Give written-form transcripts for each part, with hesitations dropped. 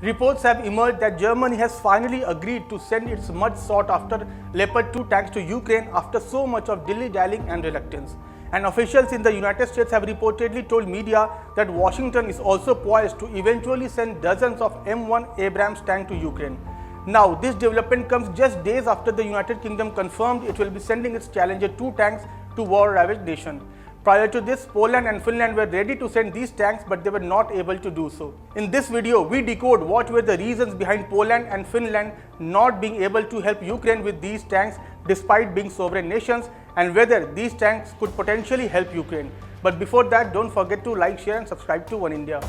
Reports have emerged that Germany has finally agreed to send its much sought after Leopard 2 tanks to Ukraine after so much of dilly-dallying and reluctance. And officials in the United States have reportedly told media that Washington is also poised to eventually send dozens of M1 ABRAMS tanks to Ukraine. Now, this development comes just days after the United Kingdom confirmed it will be sending its Challenger 2 tanks to war-ravaged nation. Prior to this, Poland and Finland were ready to send these tanks, but they were not able to do so. In this video, we decode what were the reasons behind Poland and Finland not being able to help Ukraine with these tanks despite being sovereign nations, and whether these tanks could potentially help Ukraine. But before that, don't forget to like, share and subscribe to Oneindia.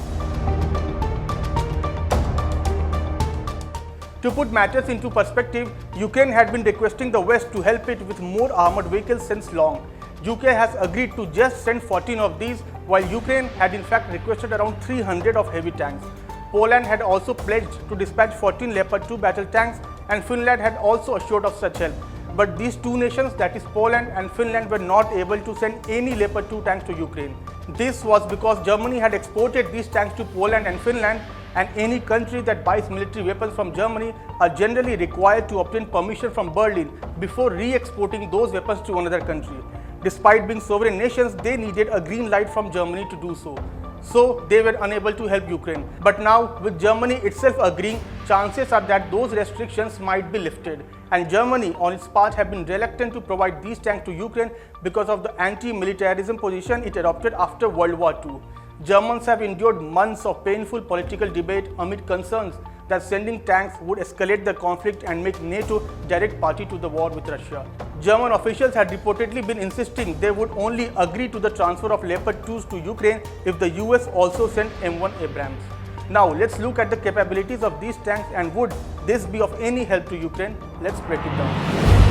To put matters into perspective, Ukraine had been requesting the West to help it with more armored vehicles since long. UK has agreed to just send 14 of these, while Ukraine had in fact requested around 300 of heavy tanks. Poland had also pledged to dispatch 14 Leopard 2 battle tanks, and Finland had also assured of such help. But these two nations, that is Poland and Finland, were not able to send any Leopard 2 tanks to Ukraine. This was because Germany had exported these tanks to Poland and Finland, and any country that buys military weapons from Germany are generally required to obtain permission from Berlin before re-exporting those weapons to another country. Despite being sovereign nations, they needed a green light from Germany to do so. So they were unable to help Ukraine. But now, with Germany itself agreeing, chances are that those restrictions might be lifted. And Germany, on its part, have been reluctant to provide these tanks to Ukraine because of the anti-militarism position it adopted after World War II. Germans have endured months of painful political debate amid concerns that sending tanks would escalate the conflict and make NATO direct party to the war with Russia. German officials had reportedly been insisting they would only agree to the transfer of Leopard 2s to Ukraine if the US also sent M1 ABRAMS. Now let's look at the capabilities of these tanks, and would this be of any help to Ukraine? Let's break it down.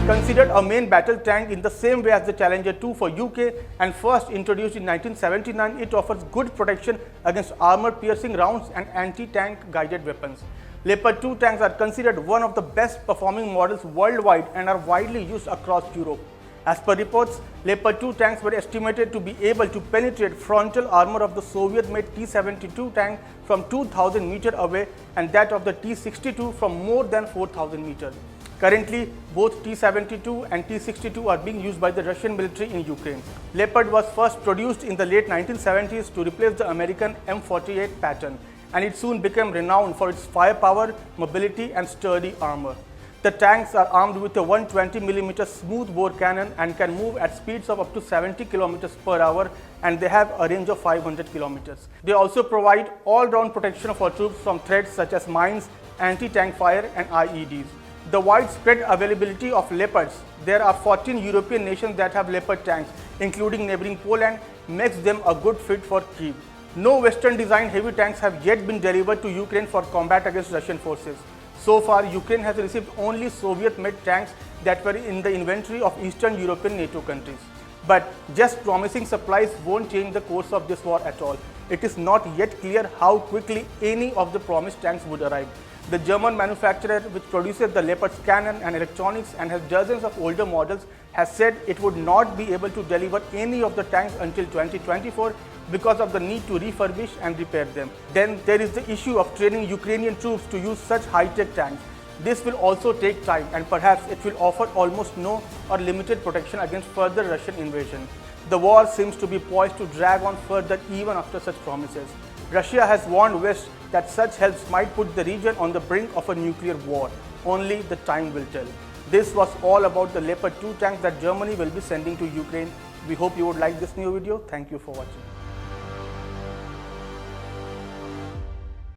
Considered a main battle tank in the same way as the Challenger 2 for UK and first introduced in 1979, it offers good protection against armor-piercing rounds and anti-tank guided weapons. Leopard 2 tanks are considered one of the best performing models worldwide and are widely used across Europe. As per reports, Leopard 2 tanks were estimated to be able to penetrate frontal armor of the Soviet-made T-72 tank from 2,000 meters away and that of the T-62 from more than 4,000 meters. Currently, both T-72 and T-62 are being used by the Russian military in Ukraine. Leopard was first produced in the late 1970s to replace the American M48 pattern, and it soon became renowned for its firepower, mobility and sturdy armor. The tanks are armed with a 120mm smoothbore cannon and can move at speeds of up to 70 km per hour, and they have a range of 500 km. They also provide all-round protection for troops from threats such as mines, anti-tank fire and IEDs. The widespread availability of Leopards, there are 14 European nations that have Leopard tanks, including neighboring Poland, makes them a good fit for Kyiv. No Western-designed heavy tanks have yet been delivered to Ukraine for combat against Russian forces. So far, Ukraine has received only Soviet-made tanks that were in the inventory of Eastern European NATO countries. But just promising supplies won't change the course of this war at all. It is not yet clear how quickly any of the promised tanks would arrive. The German manufacturer, which produces the Leopard's cannon and electronics and has dozens of older models, has said it would not be able to deliver any of the tanks until 2024 because of the need to refurbish and repair them. Then there is the issue of training Ukrainian troops to use such high-tech tanks. This will also take time, and perhaps it will offer almost no or limited protection against further Russian invasion. The war seems to be poised to drag on further even after such promises. Russia has warned West that such helps might put the region on the brink of a nuclear war. Only the time will tell. This was all about the Leopard 2 tanks that Germany will be sending to Ukraine. We hope you would like this new video. Thank you for watching.